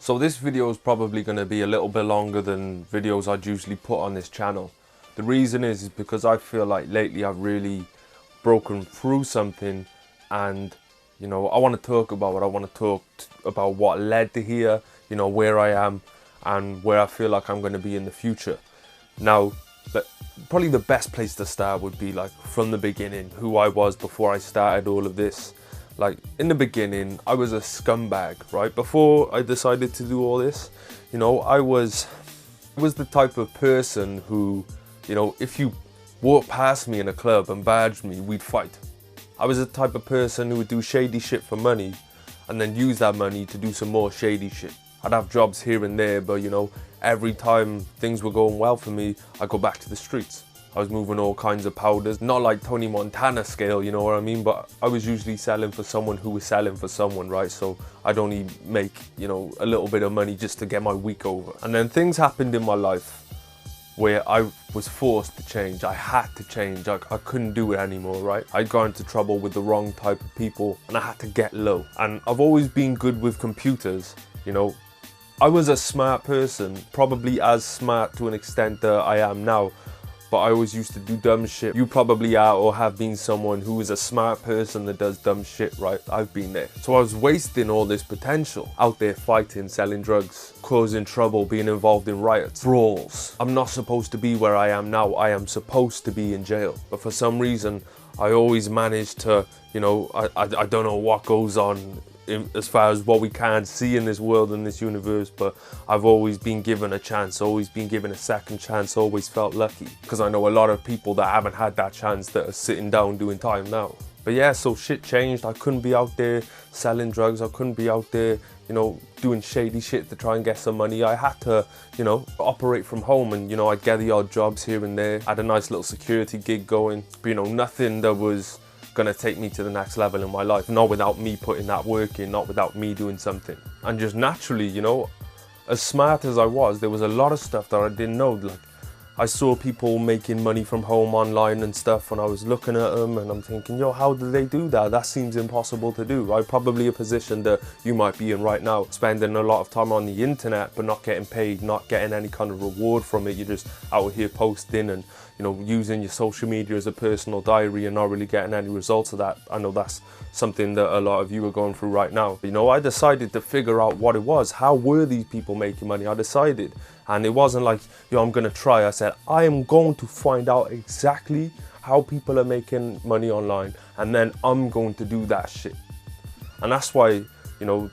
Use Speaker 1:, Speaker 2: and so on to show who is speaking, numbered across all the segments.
Speaker 1: So this video is probably going to be a little bit longer than videos I'd usually put on this channel. The reason is because I feel like lately I've really broken through something, and you know, I want to talk about it. I want to talk about what led to here, you know, where I am and where I feel like I'm going to be in the future. Now, probably the best place to start would be like from the beginning, who I was before I started all of this. Like in the beginning, I was a scumbag, right? Before I decided to do all this, you know, I was the type of person who, you know, if you walked past me in a club and badged me, we'd fight. I was the type of person who would do shady shit for money and then use that money to do some more shady shit. I'd have jobs here and there, but you know, every time things were going well for me, I'd go back to the streets. I was moving all kinds of powders, not like Tony Montana scale, you know what I mean? But I was usually selling for someone who was selling for someone, right? So I'd only make, you know, a little bit of money just to get my week over. And then things happened in my life where I was forced to change. I had to change. I couldn't do it anymore, right? I'd got into trouble with the wrong type of people and I had to get low. And I've always been good with computers, you know. I was a smart person, probably as smart to an extent that I am now, but I always used to do dumb shit. You probably are or have been someone who is a smart person that does dumb shit, right? I've been there. So I was wasting all this potential out there fighting, selling drugs, causing trouble, being involved in riots, brawls. I'm not supposed to be where I am now. I am supposed to be in jail. But for some reason, I always managed to, you know, I don't know what goes on as far as what we can't see in this world, in this universe, but I've always been given a chance, always been given a second chance, always felt lucky. Because I know a lot of people that haven't had that chance that are sitting down doing time now. But yeah, so shit changed. I couldn't be out there selling drugs. I couldn't be out there, you know, doing shady shit to try and get some money. I had to, you know, operate from home, and, you know, I'd get the odd jobs here and there. I had a nice little security gig going, but, you know, nothing that was gonna take me to the next level in my life, not without me putting that work in, not without me doing something. And just naturally, you know, as smart as I was, there was a lot of stuff that I didn't know. Like, I saw people making money from home online and stuff, and I was looking at them and I'm thinking, yo, how do they do that? That seems impossible to do, right? Probably a position that you might be in right now, spending a lot of time on the internet but not getting paid, not getting any kind of reward from it. You're just out here posting and, you know, using your social media as a personal diary and not really getting any results of that. I know that's something that a lot of you are going through right now. You know, I decided to figure out what it was. How were these people making money? I decided. And it wasn't like, yo, I'm gonna try. I said, I am going to find out exactly how people are making money online, and then I'm going to do that shit. And that's why, you know,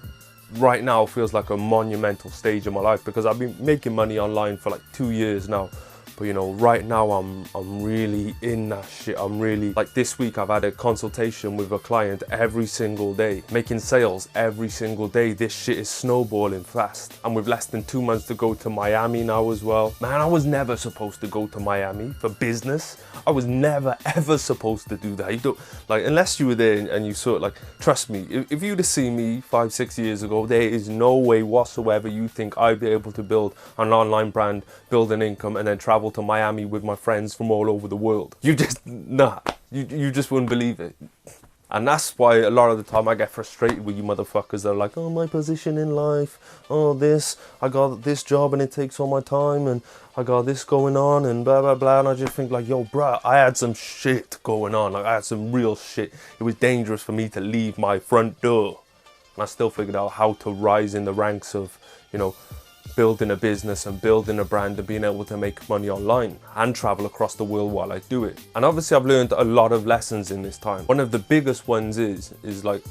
Speaker 1: right now feels like a monumental stage in my life, because I've been making money online for like 2 years now. But you know, right now I'm really in that shit. I'm really, like this week I've had a consultation with a client every single day, making sales every single day. This shit is snowballing fast. And with less than 2 months to go to Miami now as well. Man, I was never supposed to go to Miami for business. I was never ever supposed to do that. You don't, like, unless you were there and you saw it, like, trust me, if you'd have seen me 5-6 years ago, there is no way whatsoever you think I'd be able to build an online brand, build an income, and then travel to Miami with my friends from all over the world. You just, nah, you just wouldn't believe it. And that's why a lot of the time I get frustrated with you motherfuckers that are like, oh, my position in life, oh, this, I got this job and it takes all my time, and I got this going on and blah, blah, blah. And I just think like, yo, bruh, I had some shit going on. Like, I had some real shit. It was dangerous for me to leave my front door. And I still figured out how to rise in the ranks of, you know, building a business and building a brand and being able to make money online and travel across the world while I do it. And obviously I've learned a lot of lessons in this time. One of the biggest ones is like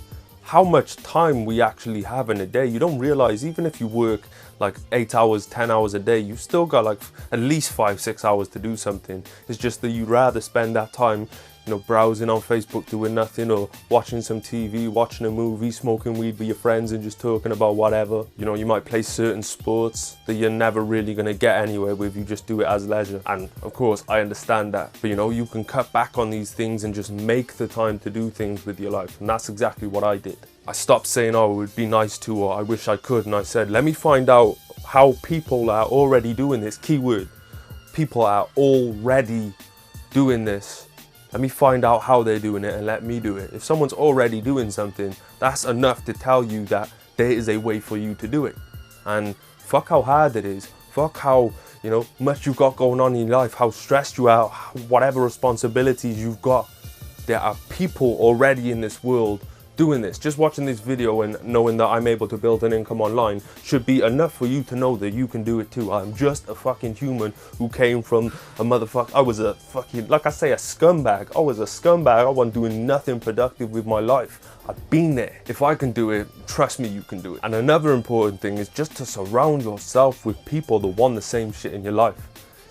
Speaker 1: how much time we actually have in a day. You don't realize, even if you work like 8 hours, 10 hours a day, you've still got like at least 5-6 hours to do something. It's just that you'd rather spend that time, you know, browsing on Facebook doing nothing, or watching some TV, watching a movie, smoking weed with your friends and just talking about whatever. You know, you might play certain sports that you're never really gonna get anywhere with. You just do it as leisure. And of course, I understand that. But you know, you can cut back on these things and just make the time to do things with your life. And that's exactly what I did. I stopped saying, oh, it would be nice to, or I wish I could. And I said, let me find out how people are already doing this. Keyword, people are already doing this. Let me find out how they're doing it and let me do it. If someone's already doing something, that's enough to tell you that there is a way for you to do it. And fuck how hard it is, fuck how, you know, much you've got going on in your life, how stressed you are, whatever responsibilities you've got. There are people already in this world doing this. Just watching this video and knowing that I'm able to build an income online should be enough for you to know that you can do it too. I'm just a fucking human who came from a motherfucker. I was a fucking, like I say, a scumbag. I was a scumbag. I wasn't doing nothing productive with my life. I've been there. If I can do it, trust me, you can do it. And another important thing is just to surround yourself with people that want the same shit in your life.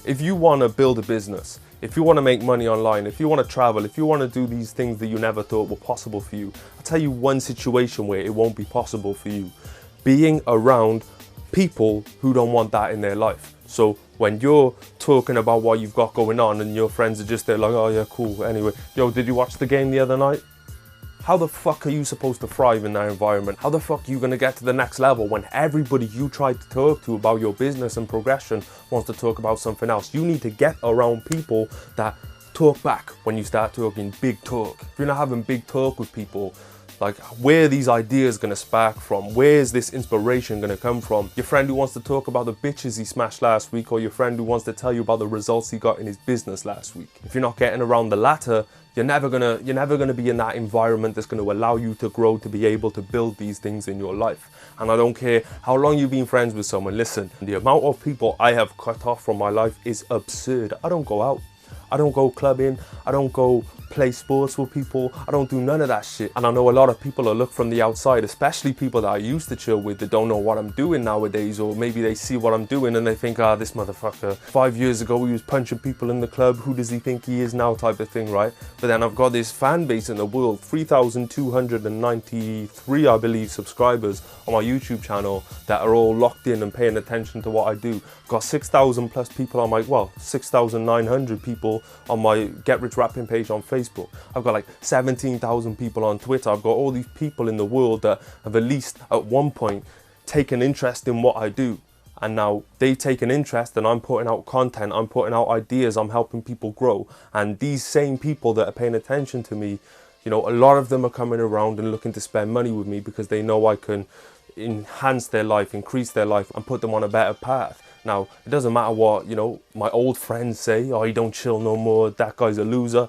Speaker 1: If you want to build a business, if you want to make money online, if you want to travel, if you want to do these things that you never thought were possible for you, I'll tell you one situation where it won't be possible for you. Being around people who don't want that in their life. So when you're talking about what you've got going on and your friends are just there like, oh yeah, cool, anyway. Yo, did you watch the game the other night? How the fuck are you supposed to thrive in that environment? How the fuck are you gonna get to the next level when everybody you try to talk to about your business and progression wants to talk about something else? You need to get around people that talk back when you start talking big talk. If you're not having big talk with people, like, where are these ideas gonna spark from? Where's this inspiration gonna come from? Your friend who wants to talk about the bitches he smashed last week, or your friend who wants to tell you about the results he got in his business last week. If you're not getting around the latter, you're never gonna be in that environment that's gonna allow you to grow, to be able to build these things in your life. And I don't care how long you've been friends with someone, listen, the amount of people I have cut off from my life is absurd. I don't go out. I don't go clubbing, I don't go play sports with people, I don't do none of that shit. And I know a lot of people that look from the outside, especially people that I used to chill with that don't know what I'm doing nowadays, or maybe they see what I'm doing and they think, ah, this motherfucker, 5 years ago he was punching people in the club, who does he think he is now, type of thing, right? But then I've got this fan base in the world, 3,293, I believe, subscribers on my YouTube channel that are all locked in and paying attention to what I do. I've got 6,000 plus people on my, well, 6,900 people on my Get Rich Rapping page on Facebook. I've got like 17,000 people on Twitter. I've got all these people in the world that have at least at one point taken interest in what I do. And now they've taken interest and I'm putting out content, I'm putting out ideas, I'm helping people grow. And these same people that are paying attention to me, you know, a lot of them are coming around and looking to spend money with me because they know I can enhance their life, increase their life and put them on a better path. Now, it doesn't matter what, you know, my old friends say, oh, you don't chill no more, that guy's a loser.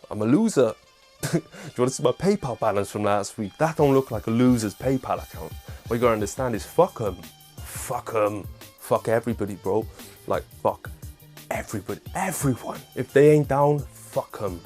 Speaker 1: I'm a loser. Do you want to see my PayPal balance from last week? That don't look like a loser's PayPal account. What you gotta understand is fuck them. Fuck them. Fuck everybody, bro. Like, fuck everybody, everyone. If they ain't down, fuck them.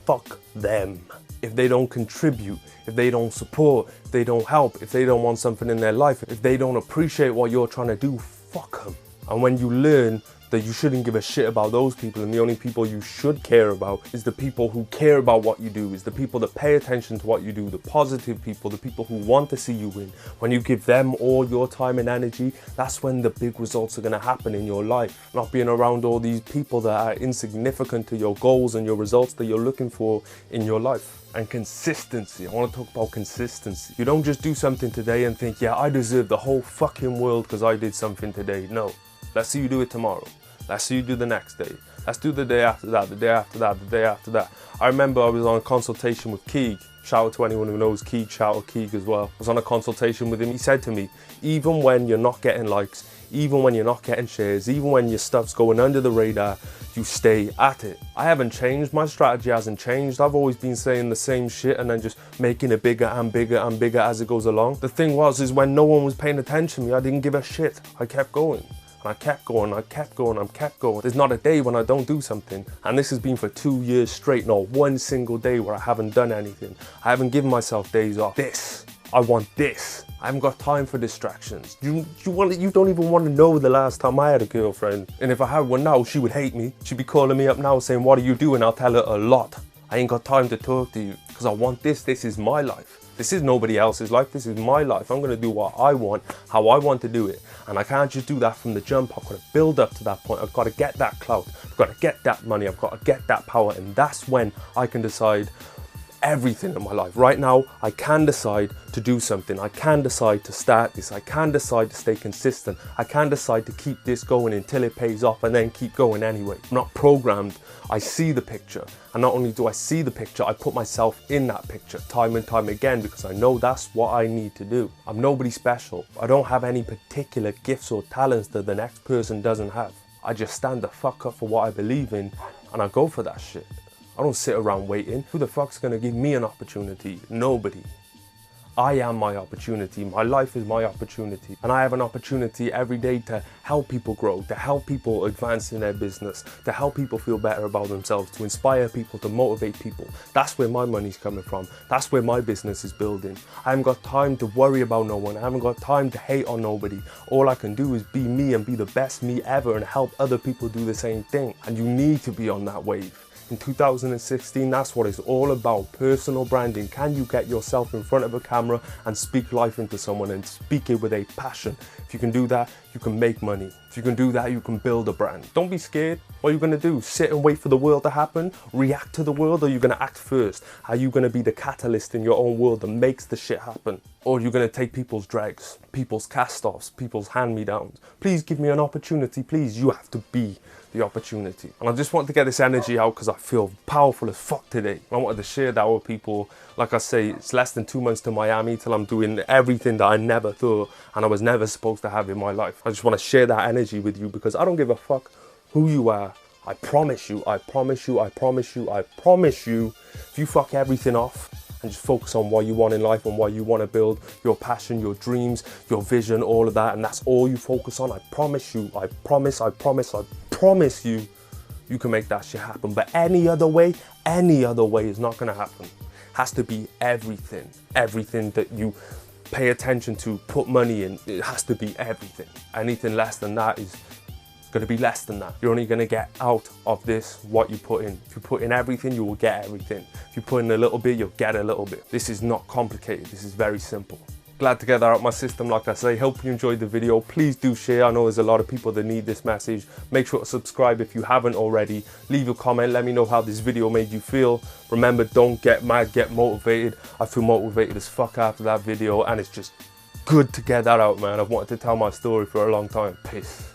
Speaker 1: Fuck them. If they don't contribute, if they don't support, if they don't help, if they don't want something in their life, if they don't appreciate what you're trying to do, fuck them. And when you learn that you shouldn't give a shit about those people and the only people you should care about is the people who care about what you do, is the people that pay attention to what you do, the positive people, the people who want to see you win. When you give them all your time and energy, that's when the big results are going to happen in your life. Not being around all these people that are insignificant to your goals and your results that you're looking for in your life. And consistency. I want to talk about consistency. You don't just do something today and think, yeah, I deserve the whole fucking world because I did something today. No. Let's see you do it tomorrow. Let's see you do the next day. Let's do the day after that, the day after that, the day after that. I remember I was on a consultation with Keeg. Shout out to anyone who knows Keeg, shout out Keeg as well. I was on a consultation with him. He said to me, even when you're not getting likes, even when you're not getting shares, even when your stuff's going under the radar, you stay at it. I haven't changed, my strategy hasn't changed. I've always been saying the same shit and then just making it bigger and bigger and bigger as it goes along. The thing is when no one was paying attention to me, I didn't give a shit. I kept going. And I kept going, I kept going, I kept going. There's not a day when I don't do something. And this has been for 2 years straight, not one single day where I haven't done anything. I haven't given myself days off. This, I want this. I haven't got time for distractions. You don't even want to know the last time I had a girlfriend. And if I had one now, she would hate me. She'd be calling me up now saying, what are you doing? I'll tell her a lot. I ain't got time to talk to you because I want this. This is my life. This is nobody else's life, this is my life. I'm gonna do what I want, how I want to do it. And I can't just do that from the jump. I've got to build up to that point. I've got to get that clout. I've got to get that money. I've got to get that power. And that's when I can decide everything in my life. Right now, I can decide to do something. I can decide to start this. I can decide to stay consistent. I can decide to keep this going until it pays off and then keep going anyway. I'm not programmed. I see the picture. And not only do I see the picture, I put myself in that picture time and time again because I know that's what I need to do. I'm nobody special. I don't have any particular gifts or talents that the next person doesn't have. I just stand the fuck up for what I believe in and I go for that shit. I don't sit around waiting. Who the fuck's gonna give me an opportunity? Nobody. I am my opportunity. My life is my opportunity. And I have an opportunity every day to help people grow, to help people advance in their business, to help people feel better about themselves, to inspire people, to motivate people. That's where my money's coming from. That's where my business is building. I haven't got time to worry about no one. I haven't got time to hate on nobody. All I can do is be me and be the best me ever and help other people do the same thing. And you need to be on that wave. In 2016, that's what it's all about, personal branding. Can you get yourself in front of a camera and speak life into someone and speak it with a passion? If you can do that, you can make money. If you can do that, you can build a brand. Don't be scared. What are you gonna do? Sit and wait for the world to happen? React to the world, or are you gonna act first? Are you gonna be the catalyst in your own world that makes the shit happen? Or are you gonna take people's dregs, people's cast-offs, people's hand-me-downs? Please give me an opportunity, please. You have to be the opportunity. And I just want to get this energy out because I feel powerful as fuck today. I wanted to share that with people. Like I say, it's less than 2 months to Miami till I'm doing everything that I never thought and I was never supposed to have in my life. I just want to share that energy with you because I don't give a fuck who you are. I promise you, I promise you, I promise you, I promise you, if you fuck everything off and just focus on what you want in life and what you want to build, your passion, your dreams, your vision, all of that, and that's all you focus on, I promise you, I promise you, you can make that shit happen. But any other way is not going to happen. Has to be everything that you pay attention to, put money in, it has to be everything. Anything less than that is going to be less than that. You're only going to get out of this what you put in. If you put in everything, you will get everything. If you put in a little bit, you'll get a little bit. This is not complicated. This is very simple. Glad to get that out of my system, like I say. Hope you enjoyed the video. Please do share. I know there's a lot of people that need this message. Make sure to subscribe if you haven't already. Leave a comment. Let me know how this video made you feel. Remember, don't get mad, get motivated. I feel motivated as fuck after that video, and it's just good to get that out, man. I've wanted to tell my story for a long time. Peace.